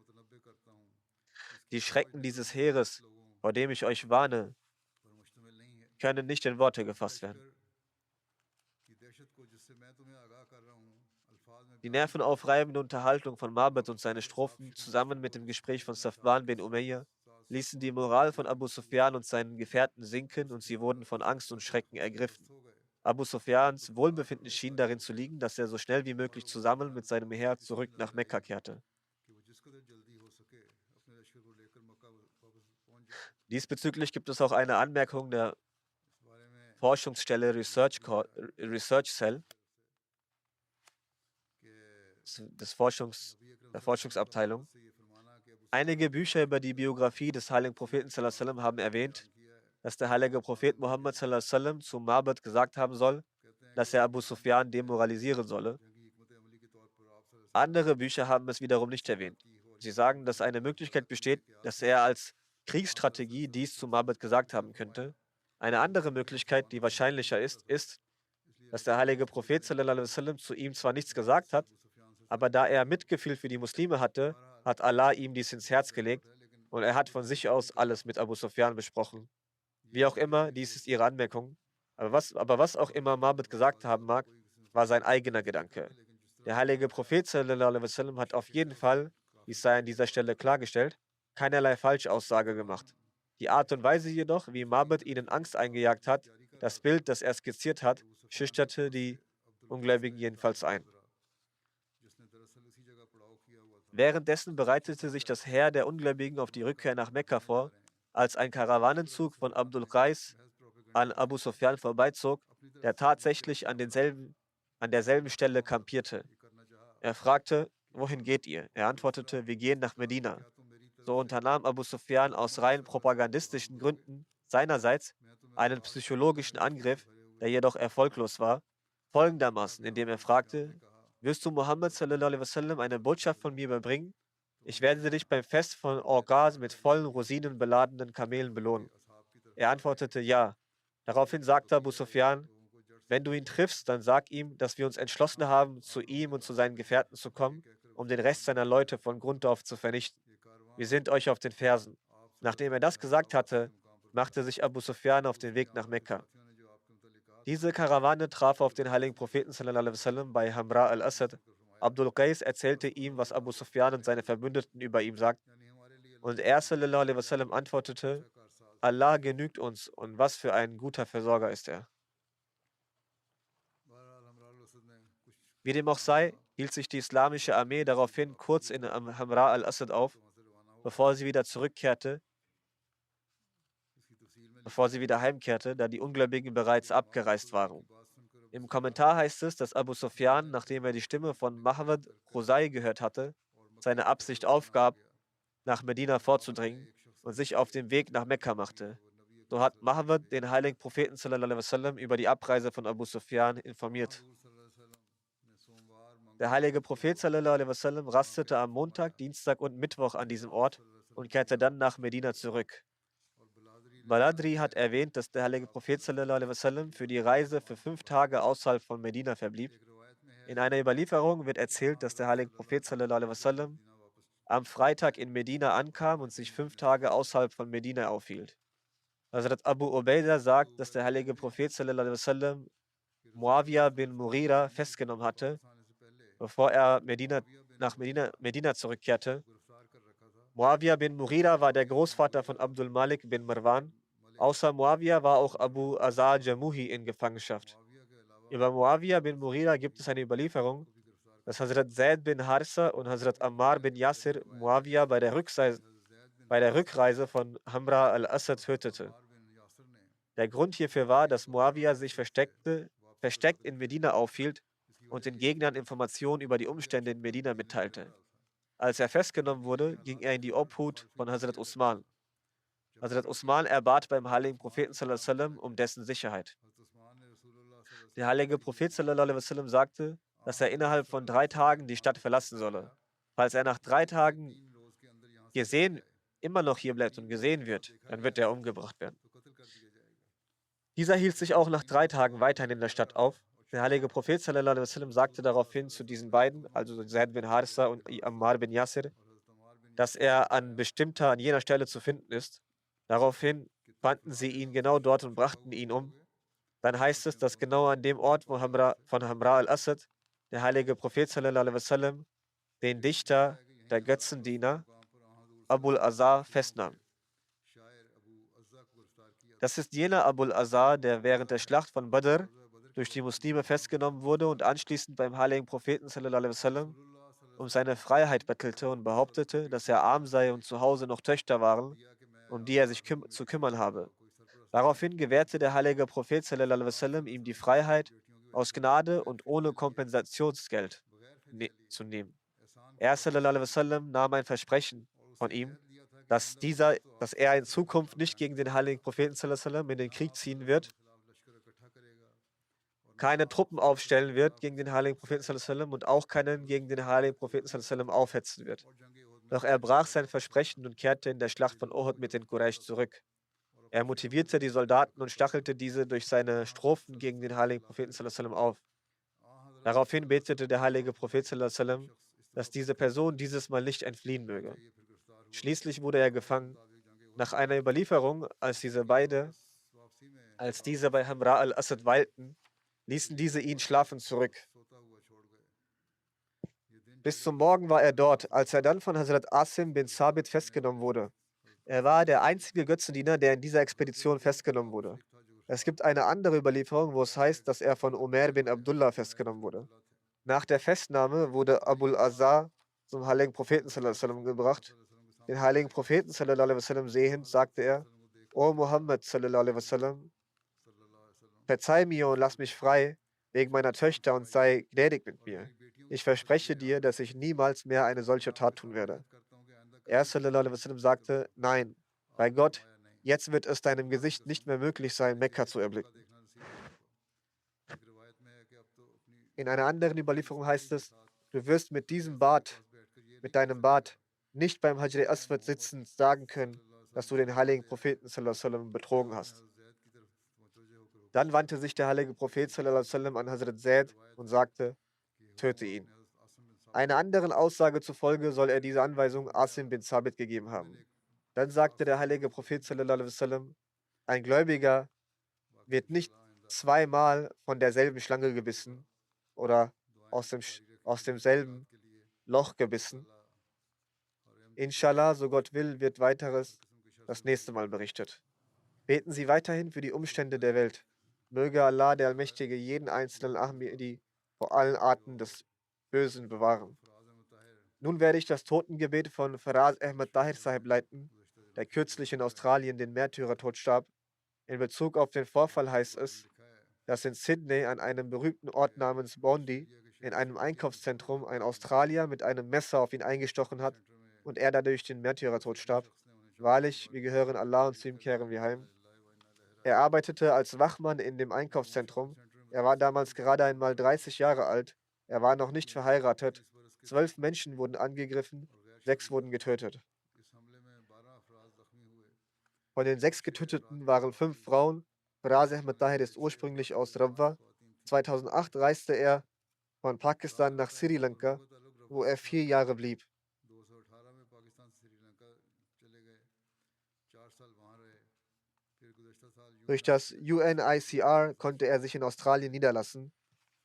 Die Schrecken dieses Heeres, vor dem ich euch warne, können nicht in Worte gefasst werden. Die nervenaufreibende Unterhaltung von Mabed und seine Strophen zusammen mit dem Gespräch von Safwan bin Umayya ließen die Moral von Abu Sufyan und seinen Gefährten sinken und sie wurden von Angst und Schrecken ergriffen. Abu Sufyans Wohlbefinden schien darin zu liegen, dass er so schnell wie möglich zusammen mit seinem Heer zurück nach Mekka kehrte. Diesbezüglich gibt es auch eine Anmerkung der Forschungsstelle Research Cell, der Forschungsabteilung. Einige Bücher über die Biografie des heiligen Propheten sallallahu alaihi wasallam haben erwähnt, dass der heilige Prophet Muhammad sallallahu alaihi wasallam zu Mabed gesagt haben soll, dass er Abu Sufyan demoralisieren solle. Andere Bücher haben es wiederum nicht erwähnt. Sie sagen, dass eine Möglichkeit besteht, dass er als Kriegsstrategie dies zu Mabed gesagt haben könnte. Eine andere Möglichkeit, die wahrscheinlicher ist, dass der heilige Prophet sallallahu alaihi wasallam zu ihm zwar nichts gesagt hat, aber da er Mitgefühl für die Muslime hatte, hat Allah ihm dies ins Herz gelegt und er hat von sich aus alles mit Abu Sufyan besprochen. Wie auch immer, dies ist ihre Anmerkung. Aber was auch immer Mabed gesagt haben mag, war sein eigener Gedanke. Der heilige Prophet sallallahu alaihi wasallam hat auf jeden Fall, dies sei an dieser Stelle klargestellt, keinerlei Falschaussage gemacht. Die Art und Weise jedoch, wie Mabed ihnen Angst eingejagt hat, das Bild, das er skizziert hat, schüchterte die Ungläubigen jedenfalls ein. Währenddessen bereitete sich das Heer der Ungläubigen auf die Rückkehr nach Mekka vor. Als ein Karawanenzug von Abdul Qais an Abu Sufyan vorbeizog, der tatsächlich an derselben Stelle kampierte. Er fragte, wohin geht ihr? Er antwortete, wir gehen nach Medina. So unternahm Abu Sufyan aus rein propagandistischen Gründen seinerseits einen psychologischen Angriff, der jedoch erfolglos war, folgendermaßen, indem er fragte, wirst du Muhammad sallallahu alaihi wasallam eine Botschaft von mir überbringen? Ich werde dich beim Fest von Orgaz mit vollen Rosinen beladenen Kamelen belohnen. Er antwortete, ja. Daraufhin sagte Abu Sufyan, wenn du ihn triffst, dann sag ihm, dass wir uns entschlossen haben, zu ihm und zu seinen Gefährten zu kommen, um den Rest seiner Leute von Grund auf zu vernichten. Wir sind euch auf den Fersen. Nachdem er das gesagt hatte, machte sich Abu Sufyan auf den Weg nach Mekka. Diese Karawane traf auf den heiligen Propheten sallallahu alaihi wasallam bei Hamra al-Asad. Abdul Qais erzählte ihm, was Abu Sufyan und seine Verbündeten über ihm sagten. Und er sallallahu alaihi wasallam antwortete, Allah genügt uns und was für ein guter Versorger ist er. Wie dem auch sei, hielt sich die islamische Armee daraufhin kurz in Hamra al-Asad auf, bevor sie wieder heimkehrte, da die Ungläubigen bereits abgereist waren. Im Kommentar heißt es, dass Abu Sufyan, nachdem er die Stimme von Mahwad Khuzai gehört hatte, seine Absicht aufgab, nach Medina vorzudringen und sich auf den Weg nach Mekka machte. So hat Mahwad den heiligen Propheten sallallahu alaihi wasallam über die Abreise von Abu Sufyan informiert. Der heilige Prophet sallallahu alaihi wasallam rastete am Montag, Dienstag und Mittwoch an diesem Ort und kehrte dann nach Medina zurück. Baladri hat erwähnt, dass der heilige Prophet sallallahu alaihi wasallam für die Reise für 5 Tage außerhalb von Medina verblieb. In einer Überlieferung wird erzählt, dass der heilige Prophet sallallahu alaihi wasallam am Freitag in Medina ankam und sich 5 Tage außerhalb von Medina aufhielt. Hazrat Abu Ubaidah sagt, dass der heilige Prophet sallallahu alaihi wasallam Muawiyah bin Mughira festgenommen hatte, bevor er nach Medina zurückkehrte. Muawiyah bin Mughira war der Großvater von Abdul Malik bin Marwan. Außer Muawiyah war auch Abu Azar Jamuhi in Gefangenschaft. Über Muawiyah bin Mughira gibt es eine Überlieferung, dass Hazrat Zaid bin Harsa und Hazrat Ammar bin Yasir Muawiyah bei der Rückreise von Hamra al-Asad tötete. Der Grund hierfür war, dass Muawiyah sich versteckt in Medina aufhielt und den Gegnern Informationen über die Umstände in Medina mitteilte. Als er festgenommen wurde, ging er in die Obhut von Hazrat Usman. Hazrat Usman erbat beim heiligen Propheten sallallahu alaihi wasallam um dessen Sicherheit. Der heilige Prophet sallallahu alaihi wasallam sagte, dass er innerhalb von 3 Tagen die Stadt verlassen solle. Falls er nach 3 Tagen immer noch hier bleibt und gesehen wird, dann wird er umgebracht werden. Dieser hielt sich auch nach 3 Tagen weiterhin in der Stadt auf. Der heilige Prophet sallallahu alaihi wasallam sagte daraufhin zu diesen beiden, also Zaid bin Harisa und Ammar bin Yasir, dass er an jener Stelle zu finden ist. Daraufhin fanden sie ihn genau dort und brachten ihn um. Dann heißt es, dass genau an dem Ort von Hamra al-Asad der heilige Prophet sallallahu alaihi wasallam den Dichter der Götzendiener Abul Azar festnahm. Das ist jener Abul Azar, der während der Schlacht von Badr durch die Muslime festgenommen wurde und anschließend beim heiligen Propheten sallallahu alaihi wasallam um seine Freiheit bettelte und behauptete, dass er arm sei und zu Hause noch Töchter waren, um die er sich zu kümmern habe. Daraufhin gewährte der heilige Prophet sallallahu alaihi wasallam ihm die Freiheit, aus Gnade und ohne Kompensationsgeld zu nehmen. Er sallallahu alaihi wasallam nahm ein Versprechen von ihm, dass er in Zukunft nicht gegen den heiligen Propheten sallallahu alaihi wasallam in den Krieg ziehen wird, keine Truppen aufstellen wird gegen den heiligen Propheten sallallahu alaihi wasallam und auch keinen gegen den heiligen Propheten sallallahu alaihi wasallam aufhetzen wird. Doch er brach sein Versprechen und kehrte in der Schlacht von Uhud mit den Quraysh zurück. Er motivierte die Soldaten und stachelte diese durch seine Strophen gegen den heiligen Propheten sallallahu alaihi wasallam auf. Daraufhin betete der heilige Prophet sallallahu alaihi wasallam, dass diese Person dieses Mal nicht entfliehen möge. Schließlich wurde er gefangen. Nach einer Überlieferung, als diese bei Hamra al-Asad weilten, ließen diese ihn schlafend zurück. Bis zum Morgen war er dort, als er dann von Hazrat Asim bin Sabit festgenommen wurde. Er war der einzige Götzendiener, der in dieser Expedition festgenommen wurde. Es gibt eine andere Überlieferung, wo es heißt, dass er von Umair bin Abdullah festgenommen wurde. Nach der Festnahme wurde Abul Azar zum heiligen Propheten sallallahu alaihi wasallam gebracht. Den heiligen Propheten sallallahu alaihi wasallam sehend, sagte er: O Muhammad sallallahu alaihi wasallam, Verzeih mir und lass mich frei wegen meiner Töchter und sei gnädig mit mir. Ich verspreche dir, dass ich niemals mehr eine solche Tat tun werde. Er sallallahu alaihi wasallam sagte, nein, bei Gott, jetzt wird es deinem Gesicht nicht mehr möglich sein, Mekka zu erblicken. In einer anderen Überlieferung heißt es, du wirst mit deinem Bart, nicht beim Hajr Aswad sitzend sagen können, dass du den heiligen Propheten sallallahu alaihi wasallam betrogen hast. Dann wandte sich der heilige Prophet sallallahu alaihi wasallam an Hazrat Zaid und sagte, töte ihn. Einer anderen Aussage zufolge soll er diese Anweisung Asim bin Sabit gegeben haben. Dann sagte der heilige Prophet sallallahu alaihi wasallam, ein Gläubiger wird nicht zweimal von derselben Schlange gebissen oder aus demselben Loch gebissen. Inshallah, so Gott will, wird weiteres das nächste Mal berichtet. Beten Sie weiterhin für die Umstände der Welt. Möge Allah, der Allmächtige, jeden einzelnen Ahmadi vor allen Arten des Bösen bewahren. Nun werde ich das Totengebet von Faraz Ahmed Tahir Sahib leiten, der kürzlich in Australien den Märtyrertod starb. In Bezug auf den Vorfall heißt es, dass in Sydney an einem berühmten Ort namens Bondi in einem Einkaufszentrum ein Australier mit einem Messer auf ihn eingestochen hat und er dadurch den Märtyrertod starb. Wahrlich, wir gehören Allah und zu ihm kehren wir heim. Er arbeitete als Wachmann in dem Einkaufszentrum. Er war damals gerade einmal 30 Jahre alt. Er war noch nicht verheiratet. 12 Menschen wurden angegriffen, 6 wurden getötet. Von den 6 Getöteten waren 5 Frauen. Faraz Ahmed Tahir ist ursprünglich aus Rabwa. 2008 reiste er von Pakistan nach Sri Lanka, wo er 4 Jahre blieb. Durch das UNICR konnte er sich in Australien niederlassen.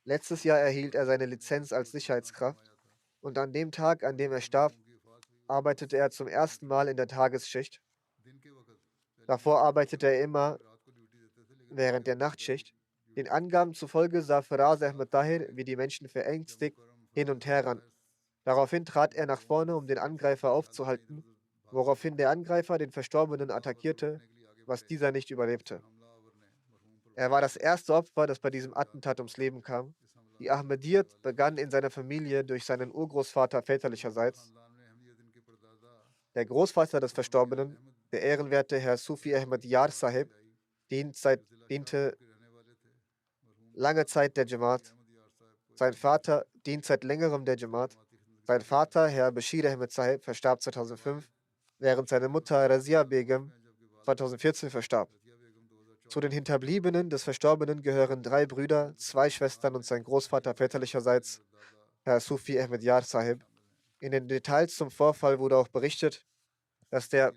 Letztes Jahr erhielt er seine Lizenz als Sicherheitskraft und an dem Tag, an dem er starb, arbeitete er zum ersten Mal in der Tagesschicht. Davor arbeitete er immer während der Nachtschicht. Den Angaben zufolge sah Faraz Ahmed Tahir, wie die Menschen verängstigt hin und her rannten. Daraufhin trat er nach vorne, um den Angreifer aufzuhalten, woraufhin der Angreifer den Verstorbenen attackierte, was dieser nicht überlebte. Er war das erste Opfer, das bei diesem Attentat ums Leben kam. Die Ahmadiyyat begann in seiner Familie durch seinen Urgroßvater väterlicherseits. Der Großvater des Verstorbenen, der ehrenwerte Herr Sufi Ahmed Yar Sahib, diente lange Zeit der Jamaat. Sein Vater dient seit längerem der Jamaat. Sein Vater, Herr Bashir Ahmed Sahib, verstarb 2005, während seine Mutter Razia Begum 2014 verstarb. Zu den Hinterbliebenen des Verstorbenen gehören 3 Brüder, 2 Schwestern und sein Großvater väterlicherseits, Herr Sufi Ahmed Yar Sahib. In den Details zum Vorfall wurde auch berichtet, dass der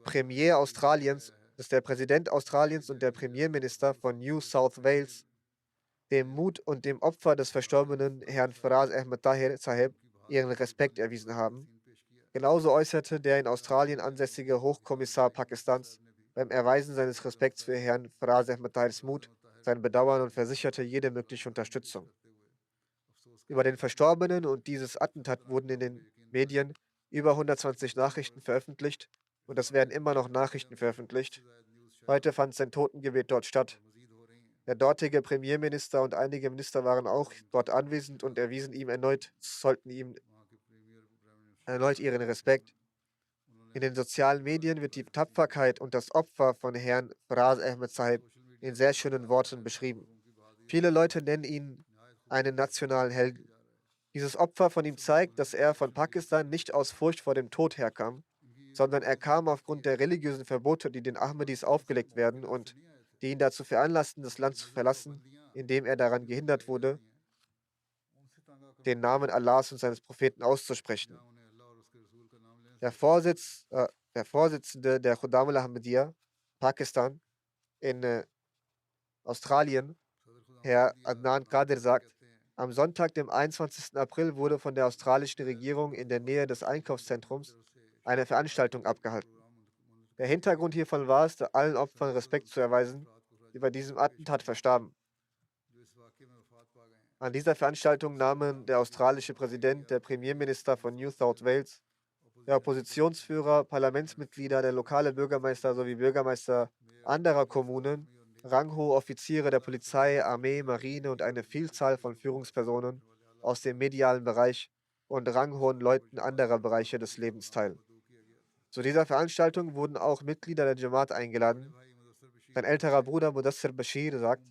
Präsident Australiens und der Premierminister von New South Wales dem Mut und dem Opfer des verstorbenen Herrn Faraz Ahmed Tahir Sahib ihren Respekt erwiesen haben. Genauso äußerte der in Australien ansässige Hochkommissar Pakistans beim Erweisen seines Respekts für Herrn Faraz Ahmed Tahirs Mut sein Bedauern und versicherte jede mögliche Unterstützung. Über den Verstorbenen und dieses Attentat wurden in den Medien über 120 Nachrichten veröffentlicht und es werden immer noch Nachrichten veröffentlicht. Heute fand sein Totengebet dort statt. Der dortige Premierminister und einige Minister waren auch dort anwesend und sollten ihm erneut ihren Respekt. In den sozialen Medien wird die Tapferkeit und das Opfer von Herrn Faraz Ahmed Sahib in sehr schönen Worten beschrieben. Viele Leute nennen ihn einen nationalen Helden. Dieses Opfer von ihm zeigt, dass er von Pakistan nicht aus Furcht vor dem Tod herkam, sondern er kam aufgrund der religiösen Verbote, die den Ahmadis aufgelegt werden und die ihn dazu veranlassten, das Land zu verlassen, indem er daran gehindert wurde, den Namen Allahs und seines Propheten auszusprechen. Der Vorsitzende der Khuddam al-Ahmadiyya, Pakistan, in Australien, Herr Adnan Qadir, sagt, am Sonntag, dem 21. April, wurde von der australischen Regierung in der Nähe des Einkaufszentrums eine Veranstaltung abgehalten. Der Hintergrund hiervon war es, allen Opfern Respekt zu erweisen, die bei diesem Attentat verstarben. An dieser Veranstaltung nahmen der australische Präsident, der Premierminister von New South Wales, der Oppositionsführer, Parlamentsmitglieder, der lokale Bürgermeister sowie Bürgermeister anderer Kommunen ranghohe Offiziere der Polizei, Armee, Marine und eine Vielzahl von Führungspersonen aus dem medialen Bereich und ranghohen Leuten anderer Bereiche des Lebens teil. Zu dieser Veranstaltung wurden auch Mitglieder der Jamaat eingeladen. Sein älterer Bruder Mudassir Bashir sagt,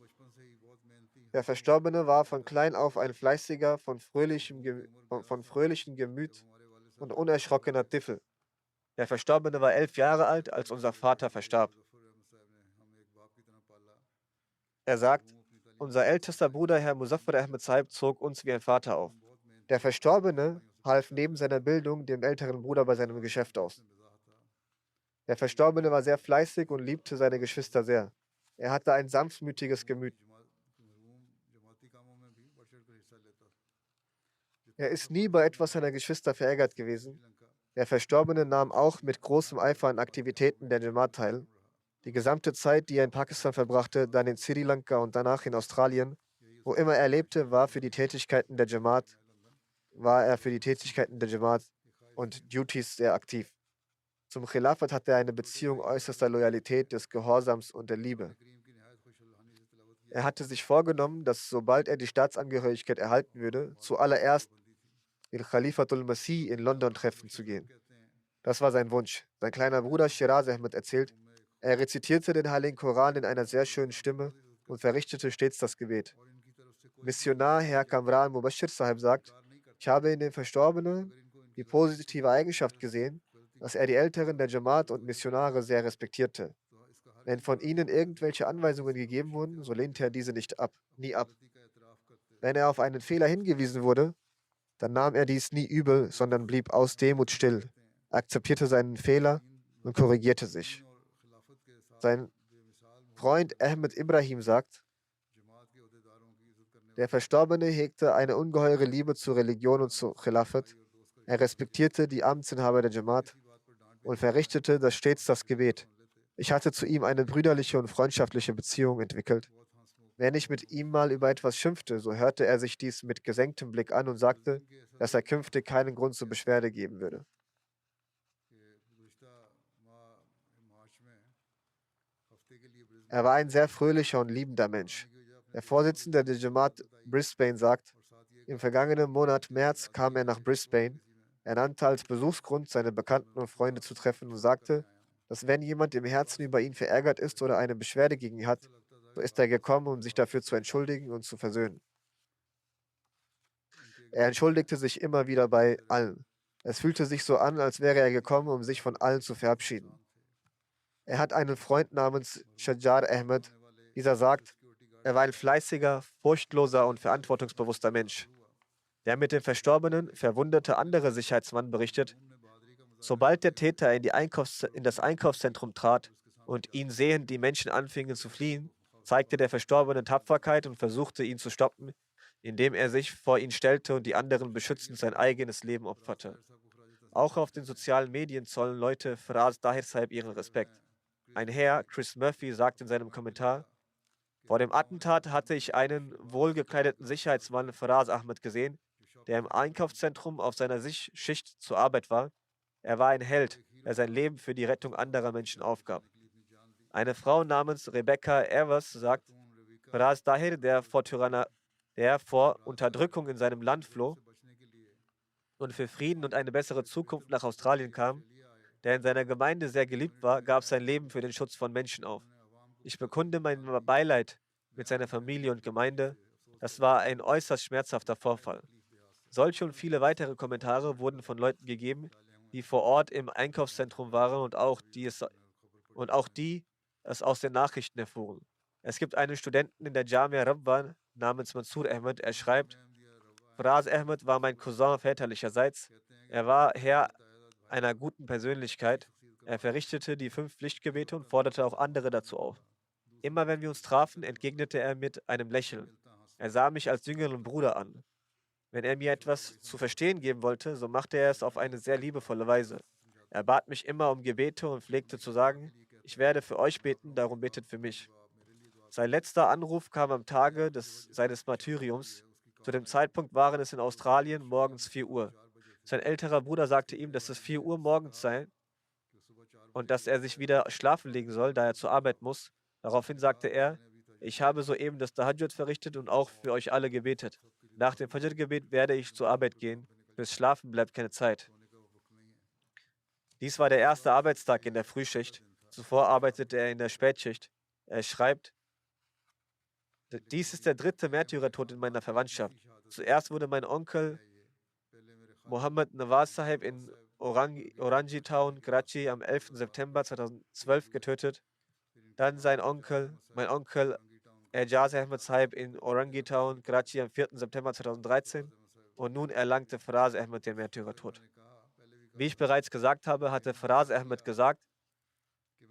der Verstorbene war von klein auf ein fleißiger, von fröhlichem Gemüt und unerschrockener Tiffel. Der Verstorbene war 11 Jahre alt, als unser Vater verstarb. Er sagt, unser ältester Bruder, Herr Muzaffar Ahmed Saib, zog uns wie ein Vater auf. Der Verstorbene half neben seiner Bildung dem älteren Bruder bei seinem Geschäft aus. Der Verstorbene war sehr fleißig und liebte seine Geschwister sehr. Er hatte ein sanftmütiges Gemüt. Er ist nie bei etwas seiner Geschwister verärgert gewesen. Der Verstorbene nahm auch mit großem Eifer an Aktivitäten der Jamaat teil. Die gesamte Zeit, die er in Pakistan verbrachte, dann in Sri Lanka und danach in Australien, wo immer er lebte, war er für die Tätigkeiten der Jamaat und Duties sehr aktiv. Zum Khilafat hatte er eine Beziehung äußerster Loyalität, des Gehorsams und der Liebe. Er hatte sich vorgenommen, dass sobald er die Staatsangehörigkeit erhalten würde, zuallererst den Khalifatul Masih in London treffen zu gehen. Das war sein Wunsch. Sein kleiner Bruder Shiraz Ahmed erzählt, er rezitierte den Heiligen Koran in einer sehr schönen Stimme und verrichtete stets das Gebet. Missionar Herr Kamran Mubashir Sahib sagt, ich habe in dem Verstorbenen die positive Eigenschaft gesehen, dass er die Älteren der Jamaat und Missionare sehr respektierte. Wenn von ihnen irgendwelche Anweisungen gegeben wurden, so lehnte er diese nie ab. Wenn er auf einen Fehler hingewiesen wurde, dann nahm er dies nie übel, sondern blieb aus Demut still, akzeptierte seinen Fehler und korrigierte sich. Sein Freund Ahmed Ibrahim sagt, der Verstorbene hegte eine ungeheure Liebe zur Religion und zur Khilafat. Er respektierte die Amtsinhaber der Jamaat und verrichtete stets das Gebet. Ich hatte zu ihm eine brüderliche und freundschaftliche Beziehung entwickelt. Wenn ich mit ihm mal über etwas schimpfte, so hörte er sich dies mit gesenktem Blick an und sagte, dass er künftig keinen Grund zur Beschwerde geben würde. Er war ein sehr fröhlicher und liebender Mensch. Der Vorsitzende der Jamaat Brisbane sagt, im vergangenen Monat März kam er nach Brisbane. Er nannte als Besuchsgrund, seine Bekannten und Freunde zu treffen und sagte, dass wenn jemand im Herzen über ihn verärgert ist oder eine Beschwerde gegen ihn hat, so ist er gekommen, um sich dafür zu entschuldigen und zu versöhnen. Er entschuldigte sich immer wieder bei allen. Es fühlte sich so an, als wäre er gekommen, um sich von allen zu verabschieden. Er hat einen Freund namens Shajar Ahmed. Dieser sagt, er war ein fleißiger, furchtloser und verantwortungsbewusster Mensch. Der mit dem verstorbenen, verwundete andere Sicherheitsmann berichtet, sobald der Täter in das Einkaufszentrum trat und ihn sehend die Menschen anfingen zu fliehen, zeigte der Verstorbene Tapferkeit und versuchte ihn zu stoppen, indem er sich vor ihn stellte und die anderen beschützend sein eigenes Leben opferte. Auch auf den sozialen Medien zollen Leute Firas Dahir Sahib ihren Respekt. Ein Herr, Chris Murphy, sagt in seinem Kommentar, vor dem Attentat hatte ich einen wohlgekleideten Sicherheitsmann, Faraz Ahmed, gesehen, der im Einkaufszentrum auf seiner Schicht zur Arbeit war. Er war ein Held, der sein Leben für die Rettung anderer Menschen aufgab. Eine Frau namens Rebecca Evers sagt, Faraz Dahir, der vor Unterdrückung in seinem Land floh und für Frieden und eine bessere Zukunft nach Australien kam, der in seiner Gemeinde sehr geliebt war, gab sein Leben für den Schutz von Menschen auf. Ich bekunde mein Beileid mit seiner Familie und Gemeinde. Das war ein äußerst schmerzhafter Vorfall. Solche und viele weitere Kommentare wurden von Leuten gegeben, die vor Ort im Einkaufszentrum waren und auch die es aus den Nachrichten erfuhren. Es gibt einen Studenten in der Jamia Rabban namens Mansur Ahmed. Er schreibt, Faraz Ahmed war mein Cousin väterlicherseits. Er war Herr einer guten Persönlichkeit. Er verrichtete die 5 Pflichtgebete und forderte auch andere dazu auf. Immer wenn wir uns trafen, entgegnete er mit einem Lächeln. Er sah mich als jüngeren Bruder an. Wenn er mir etwas zu verstehen geben wollte, so machte er es auf eine sehr liebevolle Weise. Er bat mich immer um Gebete und pflegte zu sagen, ich werde für euch beten, darum betet für mich. Sein letzter Anruf kam am Tage seines Martyriums. Zu dem Zeitpunkt waren es in Australien morgens 4 Uhr. Sein älterer Bruder sagte ihm, dass es 4 Uhr morgens sei und dass er sich wieder schlafen legen soll, da er zur Arbeit muss. Daraufhin sagte er, ich habe soeben das Tahajjud verrichtet und auch für euch alle gebetet. Nach dem Fajr-Gebet werde ich zur Arbeit gehen. Fürs Schlafen bleibt keine Zeit. Dies war der erste Arbeitstag in der Frühschicht. Zuvor arbeitete er in der Spätschicht. Er schreibt, dies ist der dritte Märtyrertod in meiner Verwandtschaft. Zuerst wurde mein Onkel Mohammed Nawaz Sahib in Orangi Town, Karachi am 11. September 2012 getötet. Dann mein Onkel Ejaz Ahmed Sahib in Orangi Town, Karachi am 4. September 2013. Und nun erlangte Faraz Ahmed den Märtyrertod. Wie ich bereits gesagt habe, hatte Faraz Ahmed gesagt,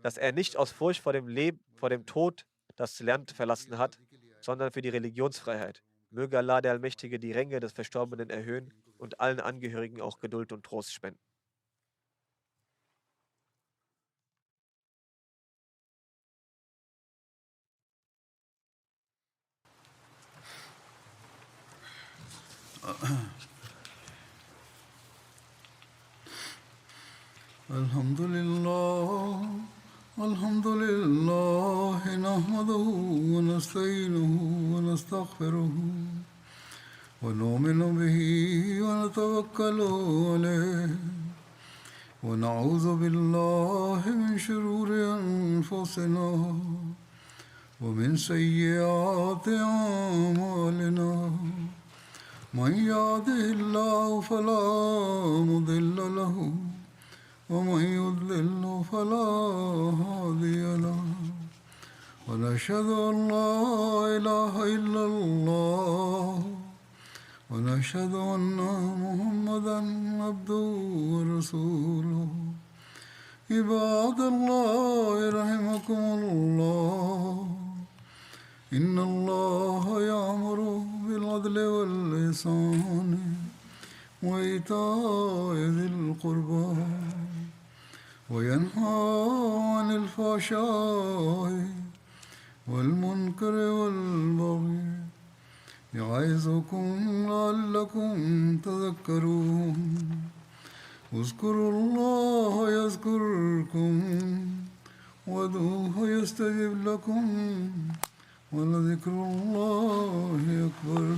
dass er nicht aus Furcht vor dem Tod das Land verlassen hat, sondern für die Religionsfreiheit. Möge Allah der Allmächtige die Ränge des Verstorbenen erhöhen und allen Angehörigen auch Geduld und Trost spenden. الحمد لله نحمده ونستعينه ونستغفره ونؤمن به ونتوكل عليه ونعوذ بالله من شرور أنفسنا ومن سيئات أعمالنا من يهده الله فلا مضل له ومن يضلل فلا هادي له ونشهد أن لا إله إلا الله ونشهد أن محمدا عبده ورسوله عباد الله رحمكم الله إن الله يأمر بالعدل والإحسان وإيتاء ذي القربى وينهى عن الفحشاء والمنكر والبغي يعظكم لعلكم تذكرون اذكروا الله يذكركم وادعوه يستجب لكم ولذكر الله أكبر